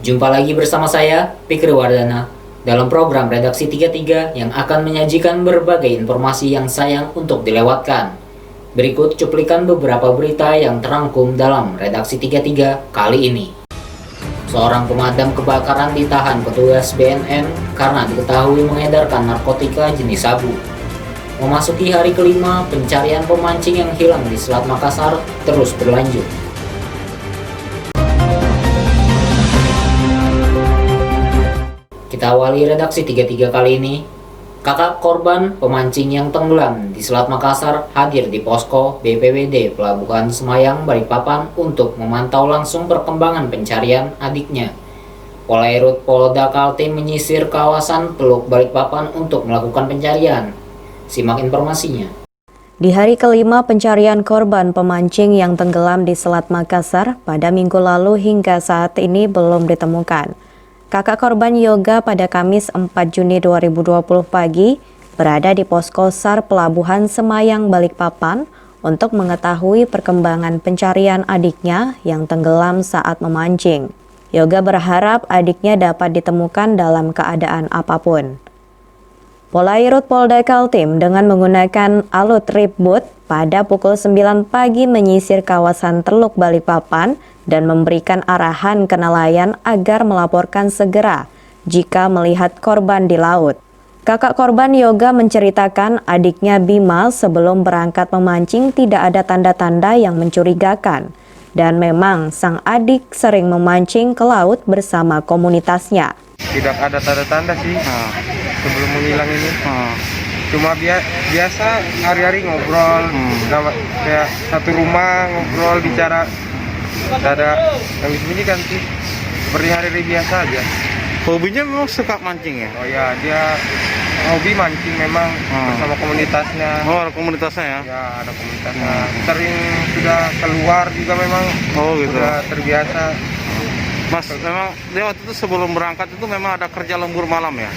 Jumpa lagi bersama saya, Fikri Wardana, dalam program Redaksi 33 yang akan menyajikan berbagai informasi yang sayang untuk dilewatkan. Berikut cuplikan beberapa berita yang terangkum dalam Redaksi 33 kali ini. Seorang pemadam kebakaran ditahan petugas BNN karena diketahui mengedarkan narkotika jenis sabu. Memasuki hari kelima, pencarian pemancing yang hilang di Selat Makassar terus berlanjut. Kita awali Redaksi 33 kali ini. Kakak korban pemancing yang tenggelam di Selat Makassar hadir di posko BPBD Pelabuhan Semayang, Balikpapan untuk memantau langsung perkembangan pencarian adiknya. Polairut Polda Kaltim menyisir kawasan Teluk Balikpapan untuk melakukan pencarian. Simak informasinya. Di hari kelima pencarian korban pemancing yang tenggelam di Selat Makassar pada minggu lalu hingga saat ini belum ditemukan. Kakak korban Yoga pada Kamis 4 Juni 2020 pagi berada di posko SAR Pelabuhan Semayang, Balikpapan untuk mengetahui perkembangan pencarian adiknya yang tenggelam saat memancing. Yoga berharap adiknya dapat ditemukan dalam keadaan apapun. Polairut Polda Kaltim dengan menggunakan alut ribut pada pukul 9 pagi menyisir kawasan Teluk Balikpapan dan memberikan arahan ke nelayan agar melaporkan segera jika melihat korban di laut. Kakak korban Yoga menceritakan adiknya Bima sebelum berangkat memancing tidak ada tanda-tanda yang mencurigakan. Dan memang sang adik sering memancing ke laut bersama komunitasnya. Tidak ada tanda-tanda sih sebelum menghilang ini. Cuma biasa hari-hari ngobrol, kayak satu rumah ngobrol, bicara. Tidak ada yang disembunyikan sih, seperti hari-hari biasa aja. Hobinya memang suka mancing ya? Oh ya, dia hobi mancing memang bersama komunitasnya. Oh, ada komunitasnya ya? Ya, ada komunitasnya. Sering sudah keluar juga memang. Oh gitu. Sudah terbiasa. Mas, memang dia waktu itu sebelum berangkat itu memang ada kerja lembur malam ya?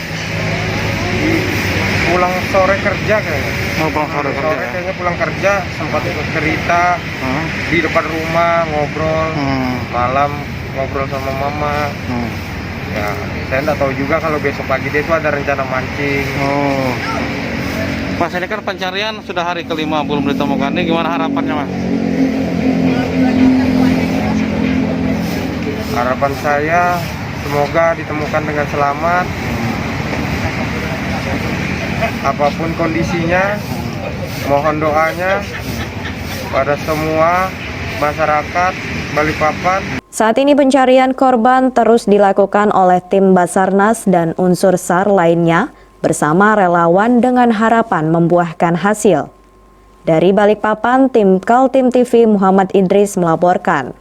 Pulang sore kerja kayaknya. Oh, pulang sore kerja ya? Kayaknya pulang kerja sempat ikut cerita di depan rumah ngobrol. Malam ngobrol sama mama. Ya, saya nggak tahu juga kalau besok pagi dia itu ada rencana mancing. Oh. Mas, ini kan pencarian sudah hari kelima belum ditemukan. Ini gimana harapannya, Mas? Harapan saya semoga ditemukan dengan selamat. Apapun kondisinya, mohon doanya pada semua masyarakat Balikpapan. Saat ini pencarian korban terus dilakukan oleh tim Basarnas dan unsur SAR lainnya bersama relawan dengan harapan membuahkan hasil. Dari Balikpapan, tim Kaltim TV Muhammad Idris melaporkan.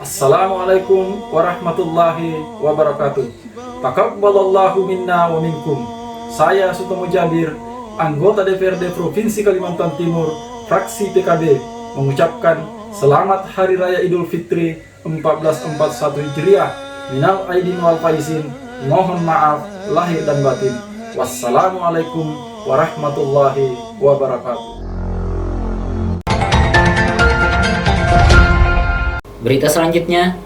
Assalamualaikum warahmatullahi wabarakatuh. Taqabbalallahu minna wa minkum. Saya Sutomo Jabir, anggota DPRD Provinsi Kalimantan Timur, fraksi PKB, mengucapkan selamat Hari Raya Idul Fitri 1441 Hijriah. Minal aidin wal faizin. Mohon maaf lahir dan batin. Wassalamualaikum warahmatullahi wabarakatuh. Berita selanjutnya,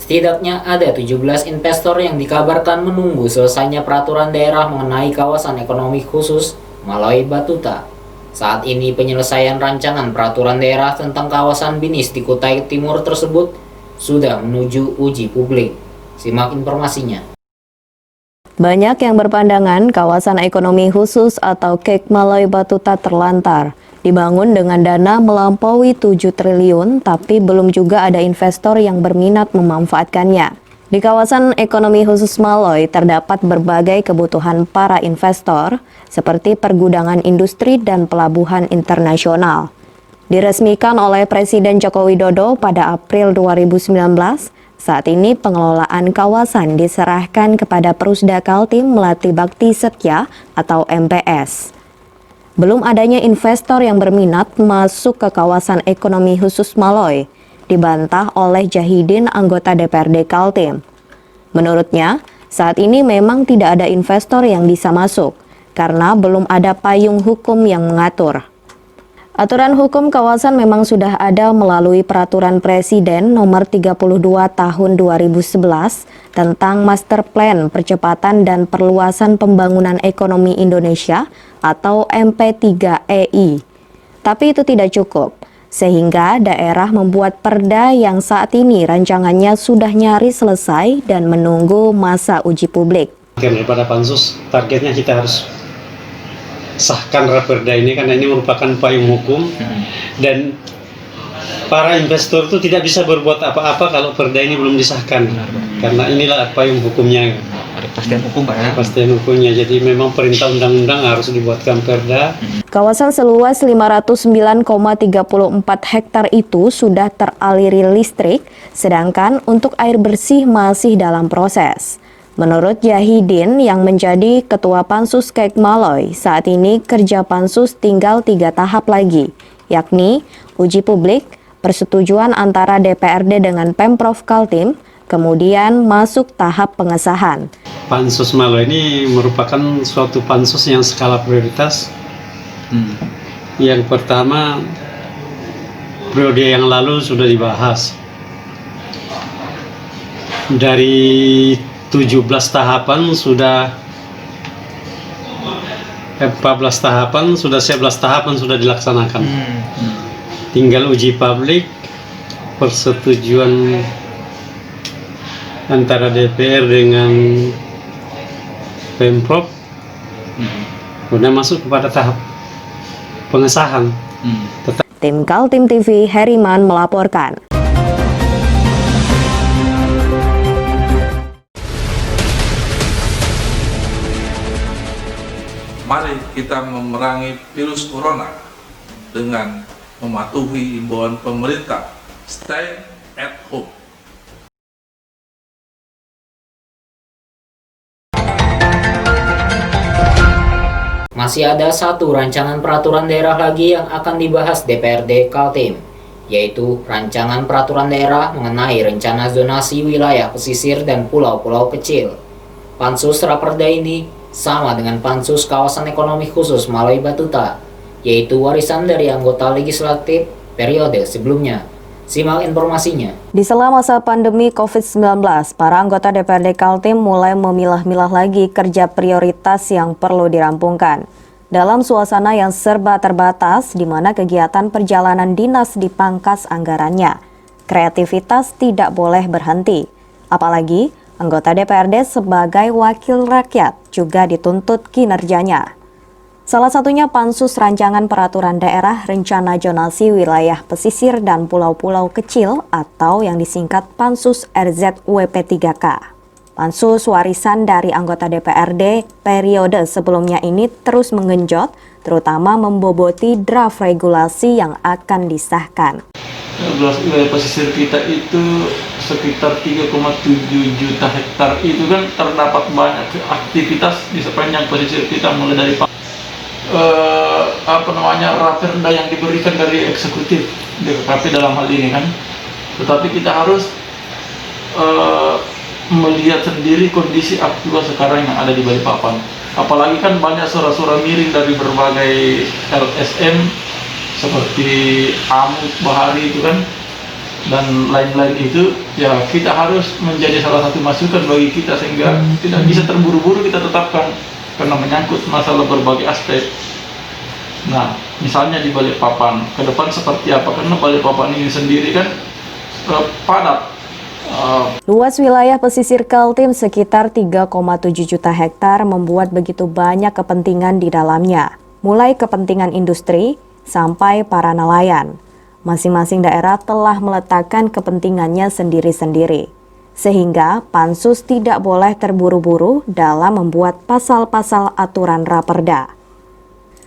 setidaknya ada 17 investor yang dikabarkan menunggu selesainya peraturan daerah mengenai kawasan ekonomi khusus Maloi Batuta. Saat ini penyelesaian rancangan peraturan daerah tentang kawasan Binis di Kutai Timur tersebut sudah menuju uji publik. Simak informasinya. Banyak yang berpandangan kawasan ekonomi khusus atau KEK Maloi Batuta terlantar. Dibangun dengan dana melampaui 7 triliun, tapi belum juga ada investor yang berminat memanfaatkannya. Di kawasan ekonomi khusus Maloi terdapat berbagai kebutuhan para investor, seperti pergudangan industri dan pelabuhan internasional. Diresmikan oleh Presiden Joko Widodo pada April 2019, saat ini pengelolaan kawasan diserahkan kepada Perusda Kaltim Melati Bakti Setya atau MPS. Belum adanya investor yang berminat masuk ke kawasan ekonomi khusus Maloi, dibantah oleh Jahidin, anggota DPRD Kaltim. Menurutnya, saat ini memang tidak ada investor yang bisa masuk, karena belum ada payung hukum yang mengatur. Aturan hukum kawasan memang sudah ada melalui Peraturan Presiden Nomor 32 Tahun 2011 tentang Master Plan Percepatan dan Perluasan Pembangunan Ekonomi Indonesia atau MP3EI. Tapi itu tidak cukup, sehingga daerah membuat perda yang saat ini rancangannya sudah nyaris selesai dan menunggu masa uji publik. Daripada pansus, targetnya kita harus sahkan raperda ini karena ini merupakan payung hukum dan para investor itu tidak bisa berbuat apa-apa kalau perda ini belum disahkan karena inilah payung hukumnya. Ada kepastian hukum Pak ya. Kepastian hukumnya, jadi memang perintah undang-undang harus dibuatkan perda. Kawasan seluas 509,34 hektar itu sudah teraliri listrik, sedangkan untuk air bersih masih dalam proses. Menurut Yahidin yang menjadi Ketua Pansus Kek Maloy, saat ini kerja Pansus tinggal 3 tahap lagi, yakni uji publik, persetujuan antara DPRD dengan Pemprov Kaltim, kemudian masuk tahap pengesahan. Pansus Maloy ini merupakan suatu pansus yang skala prioritas. Yang pertama, periode yang lalu sudah dibahas. Dari 17 tahapan sudah 14 tahapan sudah 11 tahapan sudah dilaksanakan. Tinggal uji publik, persetujuan antara DPR dengan Pemprov, kemudian masuk kepada tahap pengesahan. Tim Kaltim TV Heriman melaporkan. Mari kita memerangi virus corona dengan mematuhi imbauan pemerintah. Stay at home. Masih ada satu rancangan peraturan daerah lagi yang akan dibahas DPRD Kaltim, yaitu rancangan peraturan daerah mengenai rencana zonasi wilayah pesisir dan pulau-pulau kecil. Pansus Raperda ini sama dengan Pansus Kawasan Ekonomi Khusus Maloy Batuta, yaitu warisan dari anggota legislatif periode sebelumnya. Simak informasinya. Di sela masa pandemi COVID-19, para anggota DPRD Kaltim mulai memilah-milah lagi kerja prioritas yang perlu dirampungkan. Dalam suasana yang serba terbatas, di mana kegiatan perjalanan dinas dipangkas anggarannya, kreativitas tidak boleh berhenti. Apalagi, anggota DPRD sebagai wakil rakyat juga dituntut kinerjanya. Salah satunya Pansus Rancangan Peraturan Daerah Rencana Zonasi Wilayah Pesisir dan Pulau-Pulau Kecil atau yang disingkat Pansus RZWP3K. Pansus warisan dari anggota DPRD periode sebelumnya ini terus menggenjot, terutama memboboti draft regulasi yang akan disahkan. Wilayah pesisir kita itu sekitar 3,7 juta hektar, itu kan terdapat banyak aktivitas di sepanjang pesisir kita, mulai dari raperda yang diberikan dari eksekutif DKP dalam hal ini kan. Tetapi kita harus melihat sendiri kondisi aktual sekarang yang ada di Balikpapan. Apalagi kan banyak suara-suara miring dari berbagai LSM seperti Amuk, Bahari itu kan, dan lain-lain itu, ya kita harus menjadi salah satu masukan bagi kita sehingga tidak bisa terburu-buru kita tetapkan karena menyangkut masalah berbagai aspek. Nah, misalnya di Balikpapan, ke depan seperti apa? Karena Balikpapan ini sendiri kan padat. Luas wilayah pesisir Kaltim sekitar 3,7 juta hektar membuat begitu banyak kepentingan di dalamnya, mulai kepentingan industri sampai para nelayan. Masing-masing daerah telah meletakkan kepentingannya sendiri-sendiri, sehingga Pansus tidak boleh terburu-buru dalam membuat pasal-pasal aturan raperda.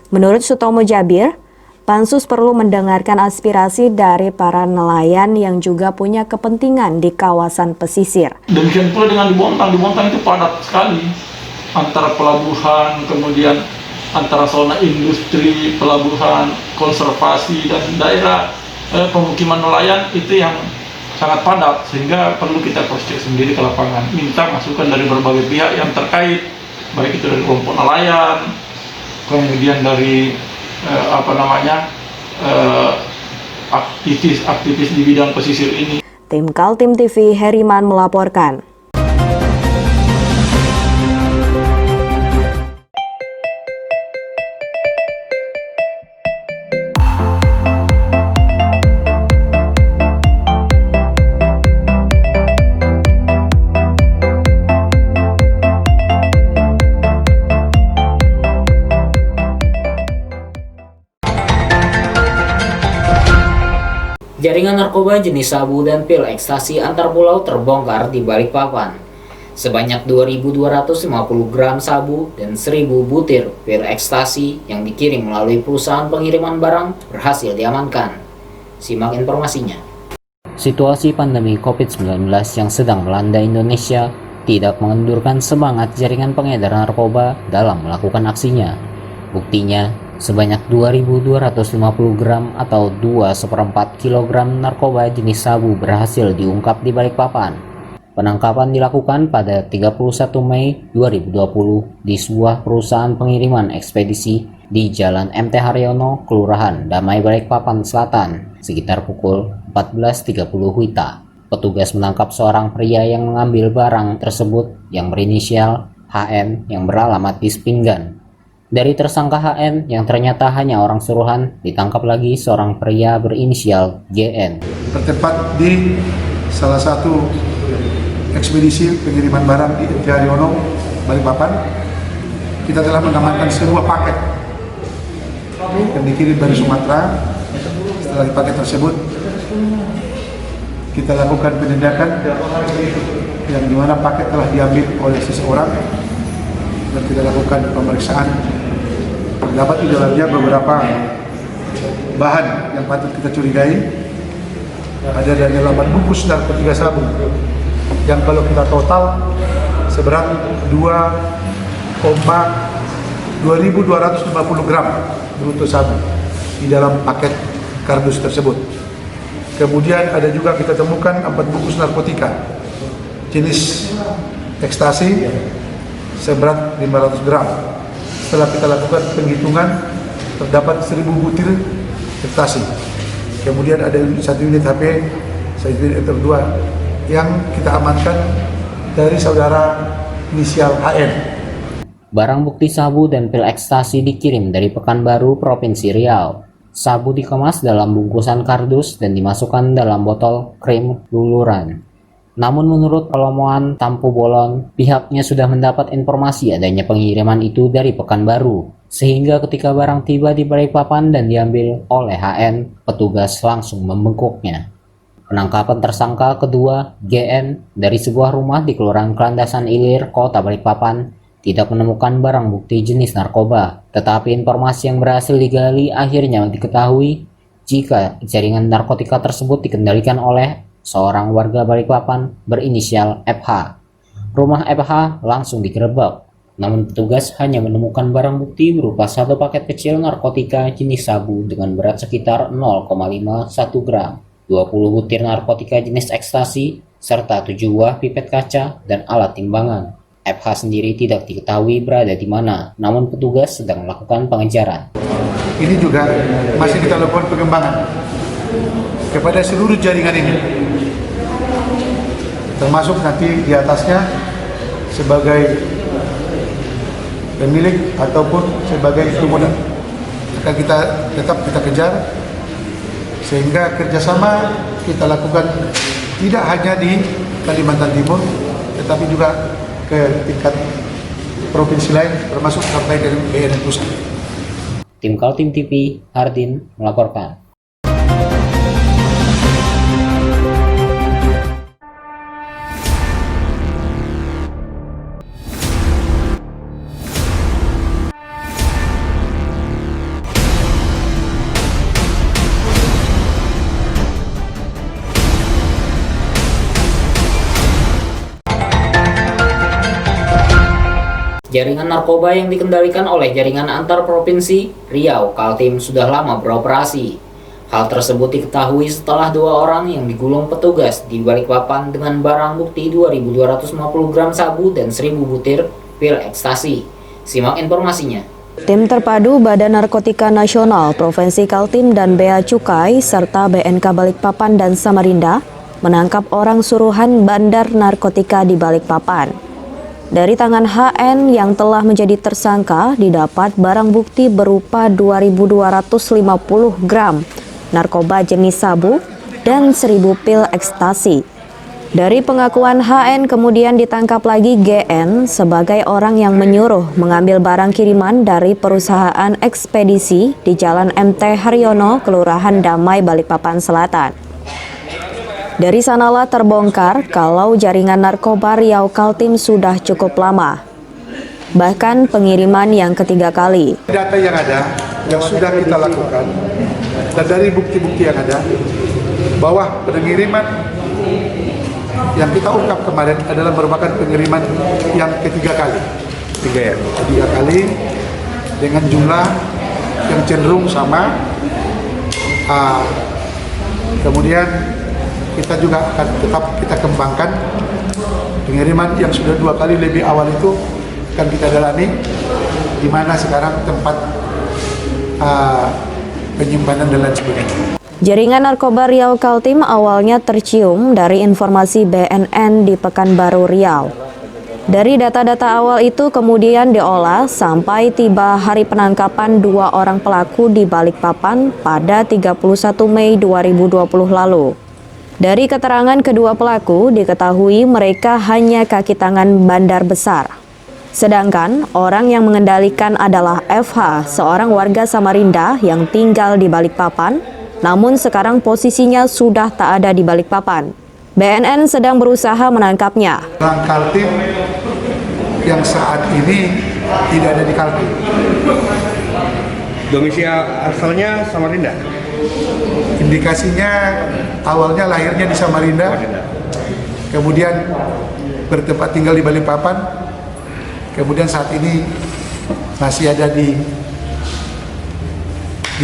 Menurut Sutomo Jabir, Pansus perlu mendengarkan aspirasi dari para nelayan yang juga punya kepentingan di kawasan pesisir. Demikian pula dengan di Bontang itu padat sekali antara pelabuhan, kemudian antara zona industri, pelabuhan, konservasi, dan daerah pemukiman nelayan itu yang sangat padat, sehingga perlu kita cross check sendiri ke lapangan, minta masukan dari berbagai pihak yang terkait, baik itu dari kelompok nelayan, kemudian dari aktivis di bidang pesisir ini. Tim Kaltim TV Heriman melaporkan. Jaringan narkoba jenis sabu dan pil ekstasi antar pulau terbongkar di Balikpapan. Sebanyak 2.250 gram sabu dan 1.000 butir pil ekstasi yang dikirim melalui perusahaan pengiriman barang berhasil diamankan. Simak informasinya. Situasi pandemi COVID-19 yang sedang melanda Indonesia tidak mengendurkan semangat jaringan pengedar narkoba dalam melakukan aksinya. Buktinya, sebanyak 2.250 gram atau 2/4 kg narkoba jenis sabu berhasil diungkap di Balikpapan. Penangkapan dilakukan pada 31 Mei 2020 di sebuah perusahaan pengiriman ekspedisi di Jalan MT Haryono, Kelurahan Damai, Balikpapan Selatan, sekitar pukul 14.30 WITA. Petugas menangkap seorang pria yang mengambil barang tersebut yang berinisial HN yang beralamat di Sepinggan. Dari tersangka HN yang ternyata hanya orang suruhan, ditangkap lagi seorang pria berinisial GN. Bertempat di salah satu ekspedisi pengiriman barang di MT Haryono, Balikpapan. Kita telah mengamankan sebuah paket yang dikirim dari Sumatera. Setelah di paket tersebut, kita lakukan penindakan yang dimana paket telah diambil oleh seseorang dan kita lakukan pemeriksaan. Dapat di dalamnya beberapa bahan yang patut kita curigai. Ada dari 8 bungkus narkotika sabu yang kalau kita total seberat 2.250 gram bruto sabu di dalam paket kardus tersebut. Kemudian ada juga kita temukan 4 bungkus narkotika jenis ekstasi seberat 500 gram. Setelah kita lakukan penghitungan, terdapat 1.000 butir ekstasi. Kemudian ada 1 unit HP, 1 unit MP2 yang kita amankan dari saudara inisial HN. Barang bukti sabu dan pil ekstasi dikirim dari Pekanbaru, Provinsi Riau. Sabu dikemas dalam bungkusan kardus dan dimasukkan dalam botol krim luluran. Namun menurut Pelomoan Tampu Bolon, pihaknya sudah mendapat informasi adanya pengiriman itu dari Pekanbaru, sehingga ketika barang tiba di Balikpapan dan diambil oleh HN, petugas langsung membekuknya. Penangkapan tersangka kedua, GN, dari sebuah rumah di Kelurahan Kelandasan Ilir, Kota Balikpapan, tidak menemukan barang bukti jenis narkoba, tetapi informasi yang berhasil digali akhirnya diketahui jika jaringan narkotika tersebut dikendalikan oleh seorang warga Balikpapan berinisial FH. Rumah FH langsung digerebek, namun petugas hanya menemukan barang bukti berupa 1 paket kecil narkotika jenis sabu dengan berat sekitar 0,51 gram, 20 butir narkotika jenis ekstasi, serta 7 buah pipet kaca dan alat timbangan. FH sendiri tidak diketahui berada di mana, namun petugas sedang melakukan pengejaran. Ini juga masih kita lakukan pengembangan kepada seluruh jaringan ini, termasuk nanti di atasnya sebagai pemilik ataupun sebagai pengguna. Akan kita tetap kita kejar sehingga kerjasama kita lakukan tidak hanya di Kalimantan Timur, tetapi juga ke tingkat provinsi lain, termasuk sampai ke BNN Pusat. Tim Kaltim TV, Hardin melaporkan. Jaringan narkoba yang dikendalikan oleh jaringan antar provinsi Riau, Kaltim sudah lama beroperasi. Hal tersebut diketahui setelah 2 orang yang digulung petugas di Balikpapan dengan barang bukti 2.250 gram sabu dan 1.000 butir pil ekstasi. Simak informasinya. Tim Terpadu Badan Narkotika Nasional, Provinsi Kaltim dan Bea Cukai serta BNK Balikpapan dan Samarinda menangkap orang suruhan bandar narkotika di Balikpapan. Dari tangan HN yang telah menjadi tersangka didapat barang bukti berupa 2.250 gram narkoba jenis sabu dan 1.000 pil ekstasi. Dari pengakuan HN kemudian ditangkap lagi GN sebagai orang yang menyuruh mengambil barang kiriman dari perusahaan ekspedisi di Jalan MT Haryono, Kelurahan Damai, Balikpapan Selatan. Dari sanalah terbongkar kalau jaringan narkoba Riau Kaltim sudah cukup lama. Bahkan pengiriman yang ketiga kali. Data yang ada, yang sudah kita lakukan, dan dari bukti-bukti yang ada, bahwa pengiriman yang kita ungkap kemarin adalah merupakan pengiriman yang ketiga kali. Tiga kali dengan jumlah yang cenderung sama. Kemudian kita juga akan tetap kita kembangkan pengiriman yang sudah 2 kali lebih awal itu akan kita dalami di mana sekarang tempat penyimpanan dan lain sebagainya. Jaringan narkoba Riau Kaltim awalnya tercium dari informasi BNN di Pekanbaru Riau. Dari data-data awal itu kemudian diolah sampai tiba hari penangkapan 2 orang pelaku di Balikpapan pada 31 Mei 2020 lalu. Dari keterangan kedua pelaku diketahui mereka hanya kaki tangan bandar besar. Sedangkan orang yang mengendalikan adalah FH, seorang warga Samarinda yang tinggal di Balikpapan, namun sekarang posisinya sudah tak ada di Balikpapan. BNN sedang berusaha menangkapnya. Orang Kaltim yang saat ini tidak ada di Kaltim. Domisili asalnya Samarinda. Indikasinya awalnya lahirnya di Samarinda, kemudian bertempat tinggal di Balikpapan, kemudian saat ini masih ada di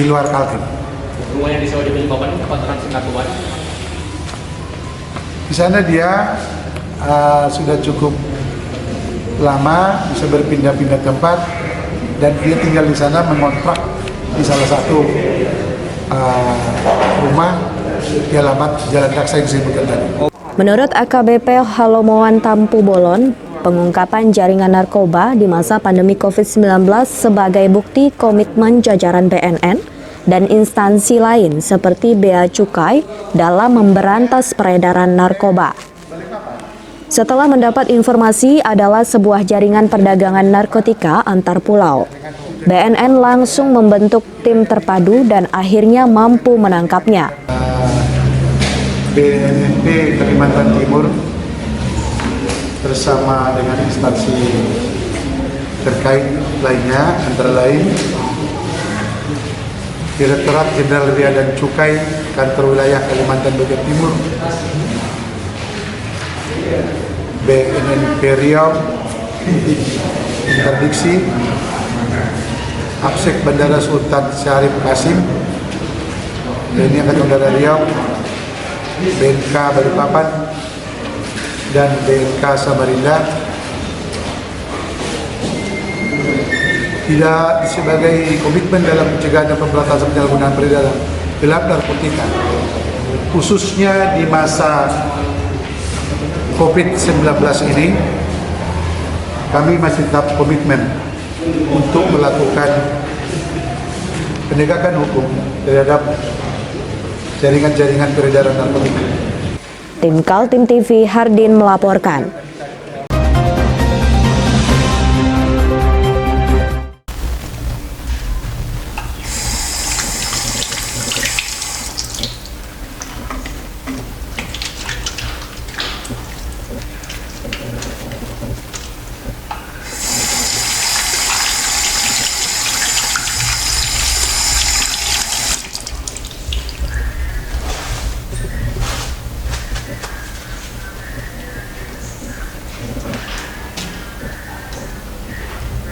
luar Kaltim. Rumah yang disewa di Balikpapan itu tempat transit narkoba. Di sana dia sudah cukup lama, bisa berpindah-pindah tempat, dan dia tinggal di sana mengontrak di salah satu rumah di alamat Jalan Daksa yang disebutkan tadi. Menurut AKBP Halomoan Tampu Bolon, pengungkapan jaringan narkoba di masa pandemi COVID-19 sebagai bukti komitmen jajaran BNN dan instansi lain seperti Bea Cukai dalam memberantas peredaran narkoba. Setelah mendapat informasi adalah sebuah jaringan perdagangan narkotika antar pulau, BNN langsung membentuk tim terpadu dan akhirnya mampu menangkapnya. BNP Kalimantan Timur bersama dengan instansi terkait lainnya, antara lain Direktorat Jenderal Bea dan Cukai Kantor Wilayah Kalimantan Bagian Timur, BNN Riau, Interdiksi, Absek Bandara Sultan Syarif Kasim, TNI Angkatan Udara Riau, BNK Balikpapan, dan BNK Samarinda tidak sebagai komitmen dalam pencegahan dan pemberantasan penyalahgunaan peredaran gelap narkotika, khususnya di masa COVID-19 ini. Kami masih tetap komitmen untuk melakukan penegakan hukum terhadap jaringan-jaringan peredaran narkotika. Tim Kaltim TV Hardin melaporkan.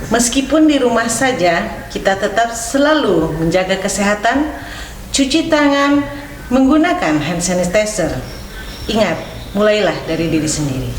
Meskipun di rumah saja, kita tetap selalu menjaga kesehatan, cuci tangan, menggunakan hand sanitizer. Ingat, mulailah dari diri sendiri.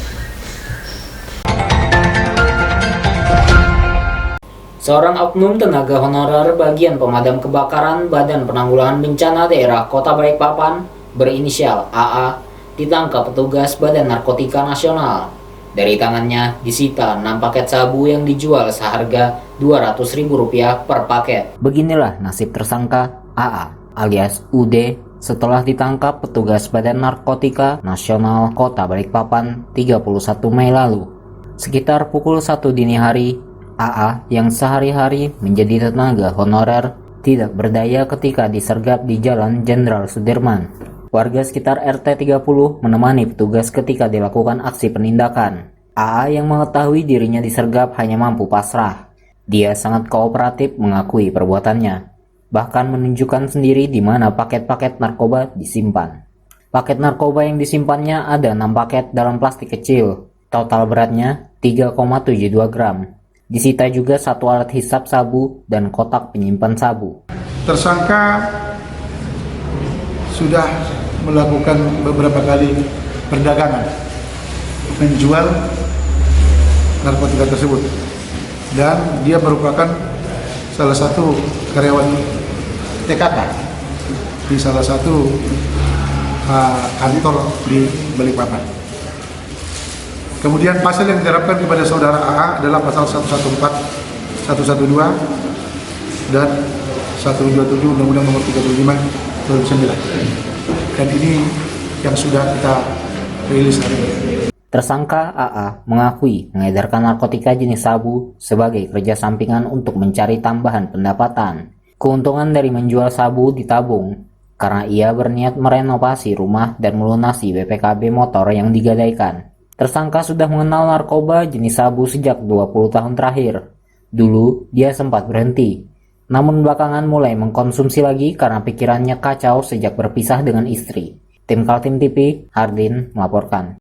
Seorang oknum tenaga honorer bagian pemadam kebakaran Badan Penanggulangan Bencana Daerah Kota Balikpapan berinisial AA ditangkap petugas Badan Narkotika Nasional. Dari tangannya disita 6 paket sabu yang dijual seharga Rp200.000 per paket. Beginilah nasib tersangka AA alias UD setelah ditangkap petugas Badan Narkotika Nasional Kota Balikpapan 31 Mei lalu. Sekitar pukul 1 dini hari, AA yang sehari-hari menjadi tenaga honorer tidak berdaya ketika disergap di Jalan Jenderal Sudirman. Warga sekitar RT 30 menemani petugas ketika dilakukan aksi penindakan. AA yang mengetahui dirinya disergap hanya mampu pasrah. Dia sangat kooperatif mengakui perbuatannya, bahkan menunjukkan sendiri di mana paket-paket narkoba disimpan. Paket narkoba yang disimpannya ada 6 paket dalam plastik kecil, total beratnya 3,72 gram. Disita juga 1 alat hisap sabu dan kotak penyimpan sabu. Tersangka sudah melakukan beberapa kali perdagangan menjual narkotika tersebut, dan dia merupakan salah satu karyawan TKK di salah satu kantor di Balikpapan. Kemudian pasal yang diterapkan kepada saudara AA adalah pasal 114, 112 dan 127 Undang-Undang Nomor 35 2009. Dan ini yang sudah kita rilis hari ini. Tersangka AA mengakui mengedarkan narkotika jenis sabu sebagai kerja sampingan untuk mencari tambahan pendapatan. Keuntungan dari menjual sabu ditabung karena ia berniat merenovasi rumah dan melunasi BPKB motor yang digadaikan. Tersangka sudah mengenal narkoba jenis sabu sejak 20 tahun terakhir. Dulu dia sempat berhenti, namun belakangan mulai mengkonsumsi lagi karena pikirannya kacau sejak berpisah dengan istri. Tim Kaltim TV, Hardin melaporkan.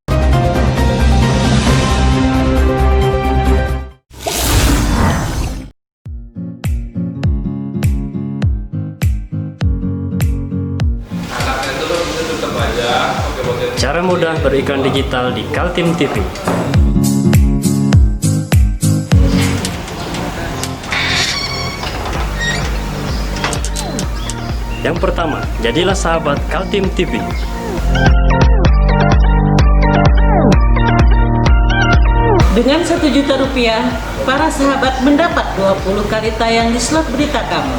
Cara mudah beriklan digital di Kaltim TV. Yang pertama, jadilah sahabat Kaltim TV. Dengan Rp1 juta, para sahabat mendapat 20 kali tayang di slot berita kamu.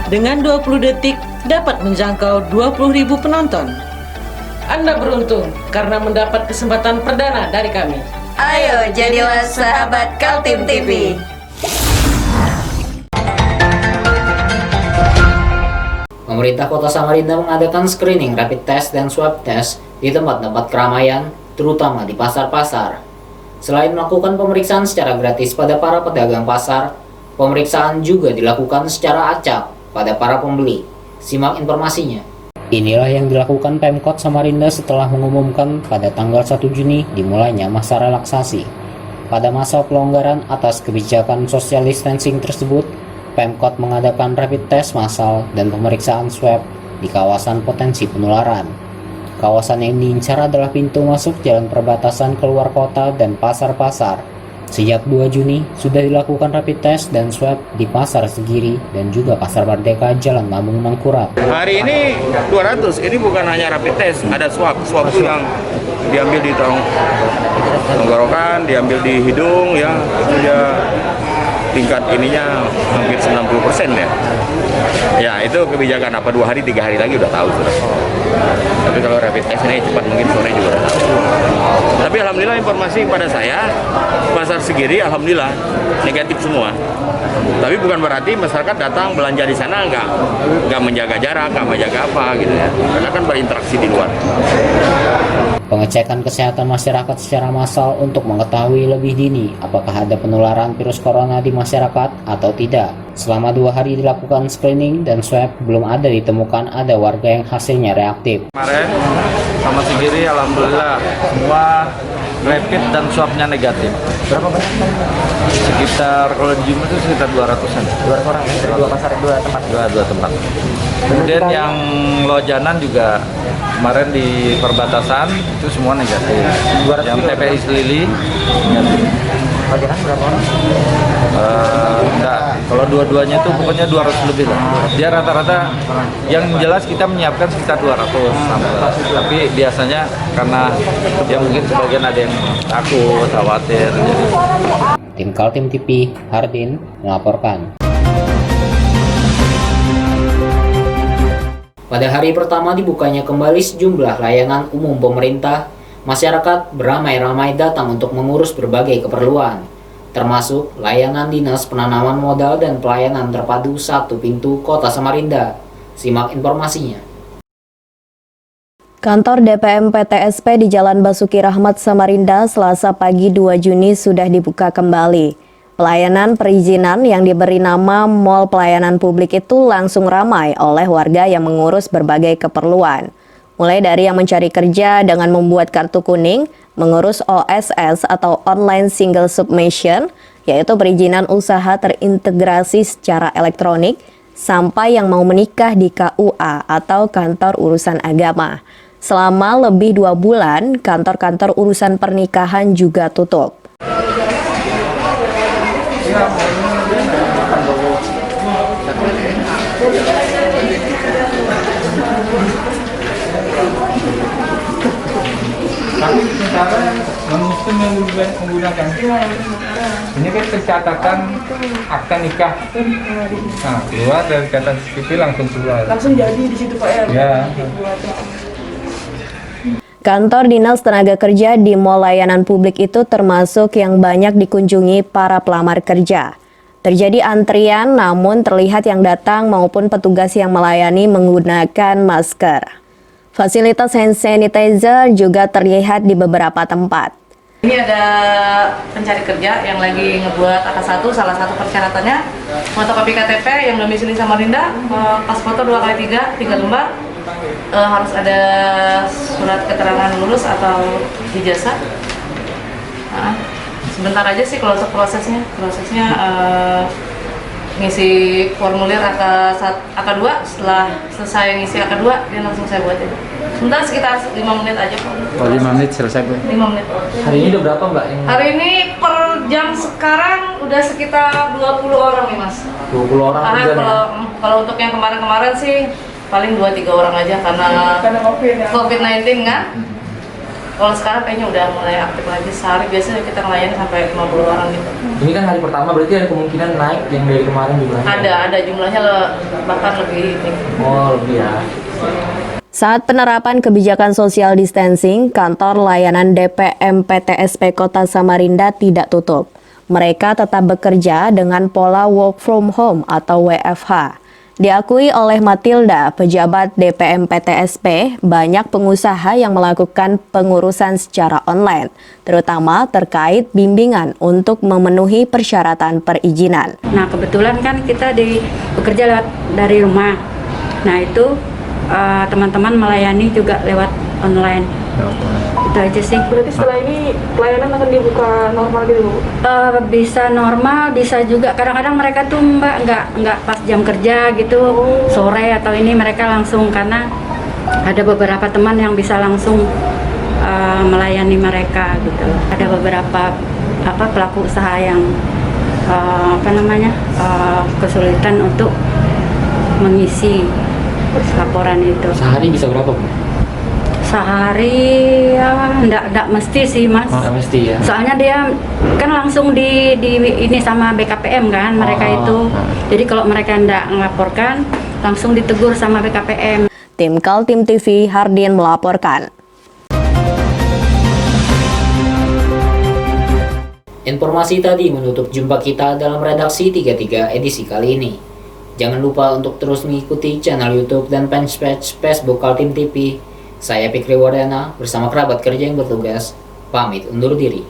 Dengan 20 detik dapat menjangkau 20.000 penonton. Anda beruntung karena mendapat kesempatan perdana dari kami. Ayo jadilah sahabat Kaltim TV. Pemerintah Kota Samarinda mengadakan screening rapid test dan swab test di tempat-tempat keramaian, terutama di pasar-pasar. Selain melakukan pemeriksaan secara gratis pada para pedagang pasar, pemeriksaan juga dilakukan secara acak pada para pembeli. Simak informasinya. Inilah yang dilakukan Pemkot Samarinda setelah mengumumkan pada tanggal 1 Juni dimulainya masa relaksasi. Pada masa pelonggaran atas kebijakan social distancing tersebut, Pemkot mengadakan rapid test massal dan pemeriksaan swab di kawasan potensi penularan. Kawasan yang diincar adalah pintu masuk jalan perbatasan keluar kota dan pasar-pasar. Sejak 2 Juni sudah dilakukan rapid test dan swab di Pasar Segiri dan juga Pasar Merdeka Jalan Lambung Mangkurat. Hari ini 200, ini bukan hanya rapid test, ada swab itu yang diambil di tenggorokan, diambil di hidung, ya itu dia tingkat ininya hampir 90% ya. Ya itu kebijakan apa 2 hari 3 hari lagi udah tahu sudah. Tapi kalau rapid test ini cepat mungkin sore juga udah tahu. Tapi alhamdulillah informasi pada saya Pasar Segiri alhamdulillah negatif semua. Tapi bukan berarti masyarakat datang belanja di sana nggak menjaga jarak, nggak menjaga apa gitu ya. Karena kan berinteraksi di luar. Pengecekan kesehatan masyarakat secara massal untuk mengetahui lebih dini apakah ada penularan virus corona di masyarakat atau tidak. Selama 2 hari dilakukan screening dan swab, belum ada ditemukan ada warga yang hasilnya reaktif. Kemarin sama Segiri alhamdulillah semua rapid dan swabnya negatif. Berapa banyak? Sekitar kalau di Jumlah itu sekitar 200-an. 200 orang dari dua pasar, dua tempat. Dua tempat. Kemudian yang Lojanan juga kemarin di perbatasan itu semua negatif. Yang TPI Selili negatif. Lojanan berapa orang? Enggak, kalau dua-duanya itu pokoknya 200 lebih lah. Dia rata-rata yang jelas kita menyiapkan sekitar 200 tapi biasanya karena ya mungkin sebagian ada yang takut, khawatir. Tim Kaltim TV, Hardin melaporkan. Pada hari pertama dibukanya kembali sejumlah layanan umum pemerintah, masyarakat beramai-ramai datang untuk mengurus berbagai keperluan, termasuk layanan dinas penanaman modal dan pelayanan terpadu satu pintu Kota Samarinda. Simak informasinya. Kantor DPM PTSP di Jalan Basuki Rahmat Samarinda Selasa pagi 2 Juni sudah dibuka kembali. Pelayanan perizinan yang diberi nama Mall Pelayanan Publik itu langsung ramai oleh warga yang mengurus berbagai keperluan. Mulai dari yang mencari kerja dengan membuat kartu kuning, mengurus OSS atau Online Single Submission, yaitu perizinan usaha terintegrasi secara elektronik, sampai yang mau menikah di KUA atau Kantor Urusan Agama. Selama lebih 2 bulan, kantor-kantor urusan pernikahan juga tutup. Tapi sementara non-muslim yang menggunakan ini kan pencatatan akta nikah. Nah, keluar dari catatan sipil langsung keluar. Langsung jadi di situ Pak ya. Kantor Dinas Tenaga Kerja di Mall Layanan Publik itu termasuk yang banyak dikunjungi para pelamar kerja. Terjadi antrian, namun terlihat yang datang maupun petugas yang melayani menggunakan masker. Fasilitas hand sanitizer juga terlihat di beberapa tempat. Ini ada pencari kerja yang lagi ngebuat AK1, salah satu persyaratannya fotokopi KTP yang domisili Samarinda, pas foto 2x3, 3 lembar, harus ada surat keterangan lulus atau ijazah. Nah, sebentar aja sih kalau untuk prosesnya ngisi formulir AK2, setelah selesai ngisi AK2 dia langsung saya buatin. Sebentar sekitar 5 menit aja kok. Oh, 5 menit selesai Bu? 5 menit. Hari ini udah berapa Mbak? Hari ini per jam sekarang udah sekitar 20 orang nih Mas. 20 orang aja kalau untuk yang kemarin-kemarin sih paling 2-3 orang aja karena COVID-19 kan. Kalau sekarang kayaknya udah mulai aktif lagi, sehari biasanya kita melayani sampai 50 orang gitu. Ini kan hari pertama, berarti ada kemungkinan naik yang dari kemarin jumlahnya? Ada jumlahnya bahkan lebih tinggi. Oh, lebih ya. Saat penerapan kebijakan social distancing, kantor layanan DPM PTSP Kota Samarinda tidak tutup. Mereka tetap bekerja dengan pola work from home atau WFH. Diakui oleh Matilda, pejabat DPM PTSP, banyak pengusaha yang melakukan pengurusan secara online, terutama terkait bimbingan untuk memenuhi persyaratan perizinan. Nah, kebetulan kan kita bekerja dari rumah. Nah, itu teman-teman melayani juga lewat online. Itu aja sih. Berarti setelah ini pelayanan akan dibuka normal gitu? Bisa normal, bisa juga. Kadang-kadang mereka tuh Mbak nggak pas jam kerja gitu, sore atau ini mereka langsung, karena ada beberapa teman yang bisa langsung melayani mereka gitu. Ada beberapa pelaku usaha yang kesulitan untuk mengisi laporan itu. Sehari bisa berapa Bu? Sehari ya enggak mesti sih Mas. Enggak mesti ya. Soalnya dia kan langsung di ini sama BKPM kan mereka itu. Jadi kalau mereka enggak melaporkan langsung ditegur sama BKPM. Tim Kaltim TV, Hardin melaporkan. Informasi tadi menutup jumpa kita dalam redaksi 33 edisi kali ini. Jangan lupa untuk terus mengikuti channel YouTube dan fanpage Facebook Kaltim TV. Saya Fikri Wardana bersama kerabat kerja yang bertugas, pamit undur diri.